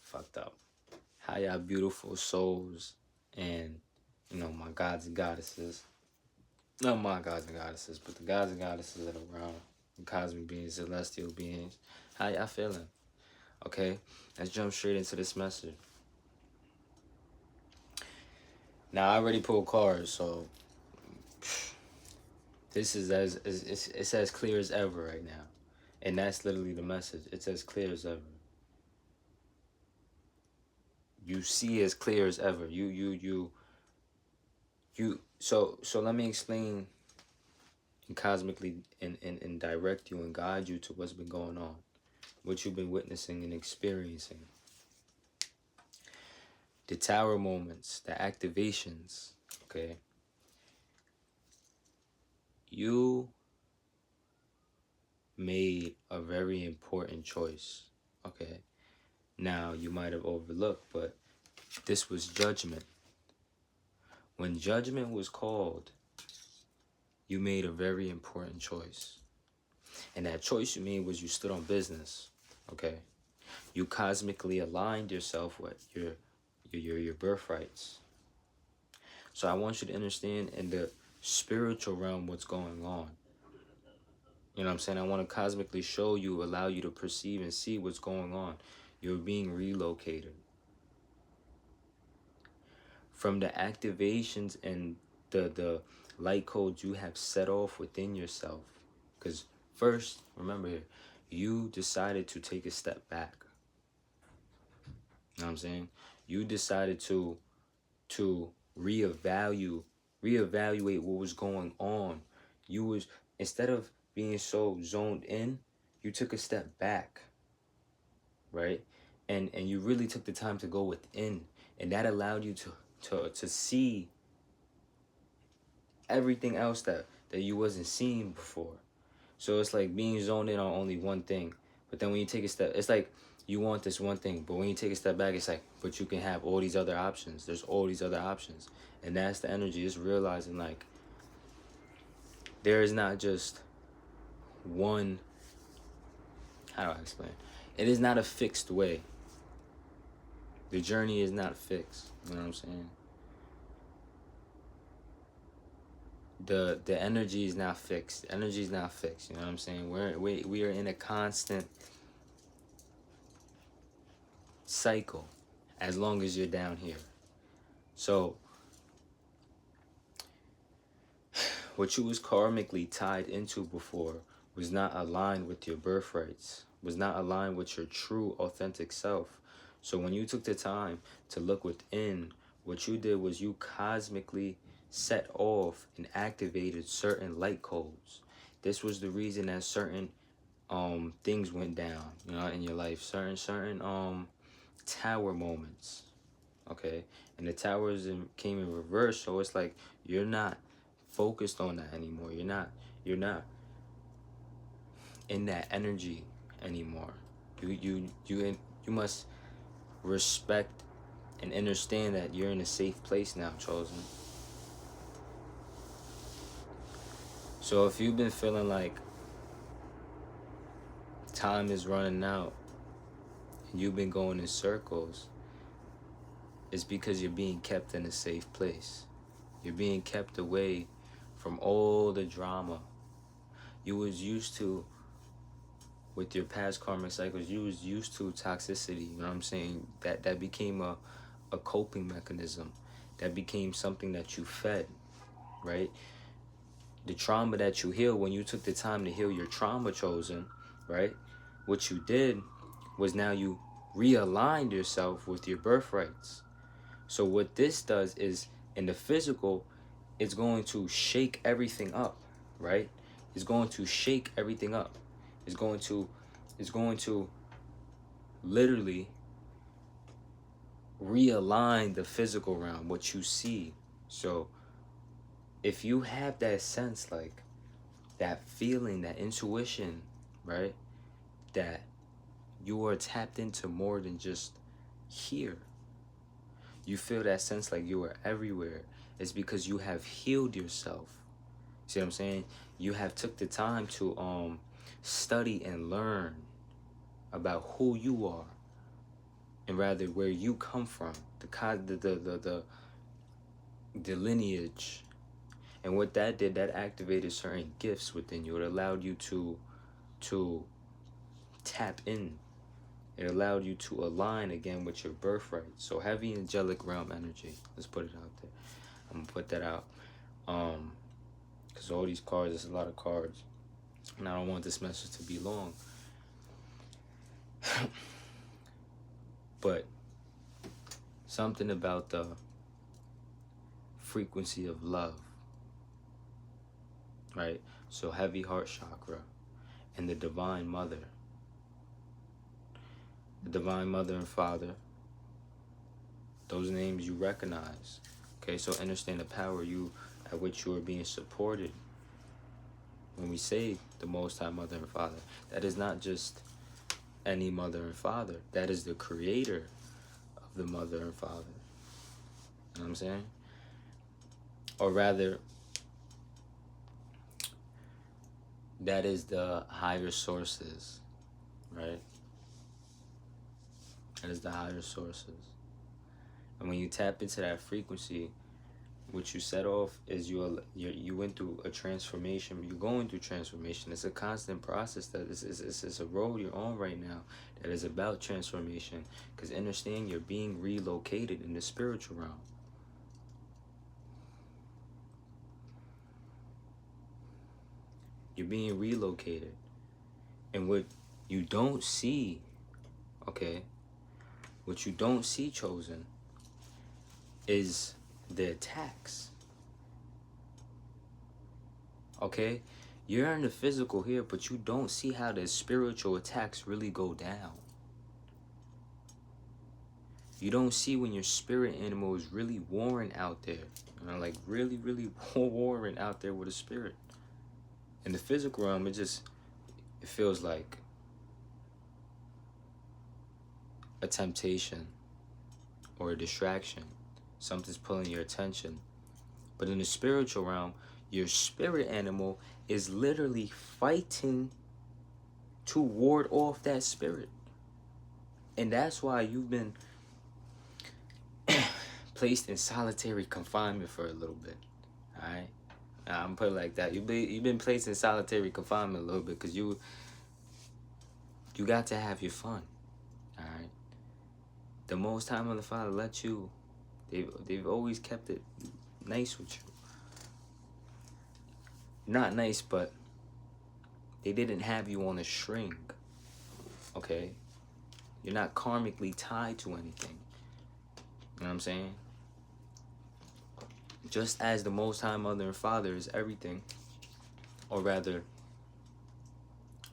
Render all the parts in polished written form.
fucked up. How y'all beautiful souls and my gods and goddesses. Not my gods and goddesses, but the gods and goddesses that are around. The cosmic beings, celestial beings. How y'all feeling? Okay, let's jump straight into this message. Now I already pulled cards, so this is it's as clear as ever right now, and that's literally the message. It's as clear as ever. You see as clear as ever. So let me explain and cosmically and direct you and guide you to what's been going on, what you've been witnessing and experiencing. The tower moments, the activations, okay? You made a very important choice, okay? Now, you might have overlooked, but this was judgment. When judgment was called, you made a very important choice. And that choice you made was you stood on business, okay? You cosmically aligned yourself with your birthrights. So I want you to understand in the spiritual realm what's going on. You know what I'm saying? I want to cosmically show you, allow you to perceive and see what's going on. You're being relocated. From the activations and the light codes you have set off within yourself. Because first, remember here, you decided to take a step back. You know what I'm saying? You decided to reevaluate what was going on. You was, instead of being so zoned in, you took a step back, right? And you really took the time to go within, and that allowed you to see everything else that you wasn't seeing before. So it's like being zoned in on only one thing, but then when you take a step, it's like you want this one thing, but when you take a step back, it's like, but you can have all these other options. There's all these other options, and that's the energy. It's realizing like there is not just one. How do I explain? It is not a fixed way. The journey is not fixed. You know what I'm saying? The energy is not fixed. The energy is not fixed. You know what I'm saying? We are in a constant cycle as long as you're down here. So what you was karmically tied into before was not aligned with your birthrights, was not aligned with your true authentic self. So when you took the time to look within, what you did was you cosmically set off and activated certain light codes. This was the reason that certain things went down, in your life, certain tower moments. Okay, and the towers came in reverse, so it's like you're not focused on that anymore. You're not in that energy anymore. You must respect and understand that you're in a safe place now, chosen. So if you've been feeling like time is running out and you've been going in circles, it's because you're being kept in a safe place. You're being kept away from all the drama you was used to. With your past karmic cycles, you was used to toxicity. You know what I'm saying? That became a coping mechanism. That became something that you fed, right? The trauma that you heal, when you took the time to heal your trauma, chosen, right? What you did was now you realigned yourself with your birthrights. So what this does is, in the physical, it's going to shake everything up, right? It's going to shake everything up. It's going to literally realign the physical realm, what you see. So if you have that sense, like that feeling, that intuition, right? That you are tapped into more than just here. You feel that sense like you are everywhere. It's because you have healed yourself. See what I'm saying? You have took the time to Study and learn about who you are, and rather where you come from, the lineage. And what that did, that activated certain gifts within you. It allowed you to tap in. It allowed you to align again with your birthright. So heavy angelic realm energy. Let's put it out there. I'm gonna put that out. Because all these cards, there's a lot of cards. And I don't want this message to be long. But something about the frequency of love, right? So heavy heart chakra and the divine mother. The divine mother and father. Those names you recognize. Okay, so understand the power at which you are being supported. When we say the Most High Mother and Father, that is not just any mother and father. That is the creator of the mother and father. You know what I'm saying? Or rather, that is the higher sources, right? That is the higher sources. And when you tap into that frequency, what you set off is you went through a transformation. You're going through transformation. It's a constant process. It's a road you're on right now that is about transformation. Because understand, you're being relocated in the spiritual realm. You're being relocated. And what you don't see, okay, what you don't see, chosen, is the attacks. Okay? You're in the physical here, but you don't see how the spiritual attacks really go down. You don't see when your spirit animal is really warring out there. You know, like really, really warring out there with a spirit. In the physical realm, it feels like a temptation or a distraction. Something's pulling your attention. But in the spiritual realm, your spirit animal is literally fighting to ward off that spirit. And that's why you've been placed in solitary confinement for a little bit. All right? I'm put it like that. You've been placed in solitary confinement a little bit because you got to have your fun. All right? The Most High Mother Father let you. They've always kept it nice with you. Not nice, but they didn't have you on a string. Okay? You're not karmically tied to anything. You know what I'm saying? Just as the Most High Mother and Father is everything, or rather,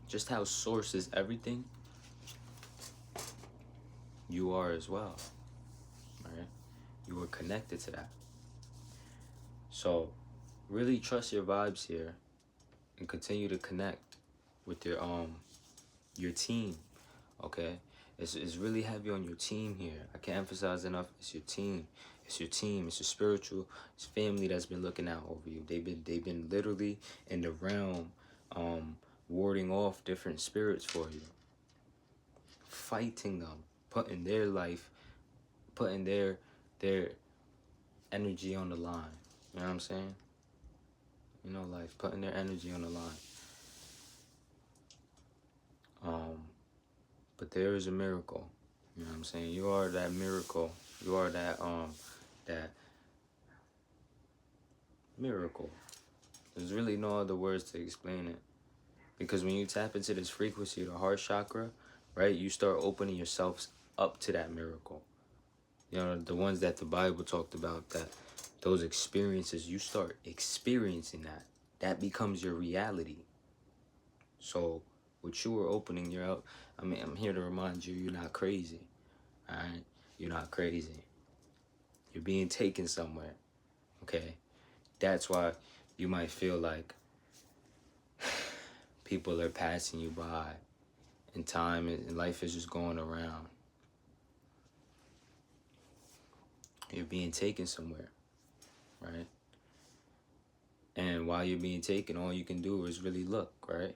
just how Source is everything, you are as well. Right? You are connected to that. So, really trust your vibes here, and continue to connect with your team. Okay? It's really heavy on your team here. I can't emphasize enough. It's your team. It's your team. It's your spiritual. It's family that's been looking out over you. They've been literally in the realm, warding off different spirits for you, fighting them, putting their life, putting their energy on the line. You know what I'm saying? You know, life, putting their energy on the line. But there is a miracle. You know what I'm saying? You are that miracle. You are that miracle. There's really no other words to explain it. Because when you tap into this frequency, the heart chakra, right, you start opening yourselves up to that miracle. You know, the ones that the Bible talked about, that those experiences, you start experiencing that. That becomes your reality. So what you are opening, I'm here to remind you, you're not crazy. All right? You're not crazy. You're being taken somewhere. Okay? That's why you might feel like people are passing you by and time and life is just going around. You're being taken somewhere, right? And while you're being taken, all you can do is really look, right?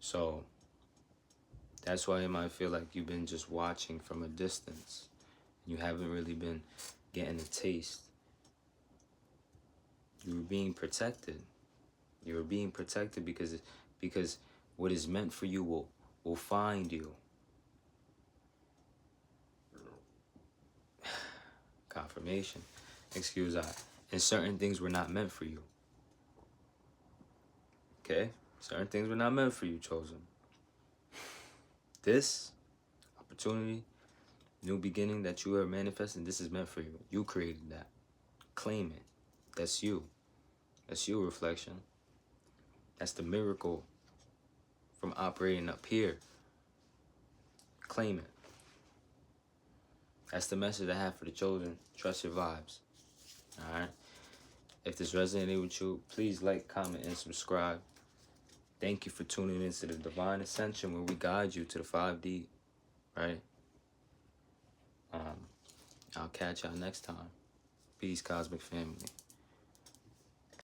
So that's why it might feel like you've been just watching from a distance. You haven't really been getting a taste. You were being protected. You were being protected because what is meant for you will find you. Confirmation. Excuse I. And certain things were not meant for you. Okay? Certain things were not meant for you, chosen. This opportunity, new beginning that you are manifesting, this is meant for you. You created that. Claim it. That's you. That's your reflection. That's the miracle from operating up here. Claim it. That's the message I have for the chosen. Trust your vibes. Alright? If this resonated with you, please like, comment, and subscribe. Thank you for tuning into the Divine Ascension, where we guide you to the 5D. Right? I'll catch y'all next time. Peace, Cosmic Family.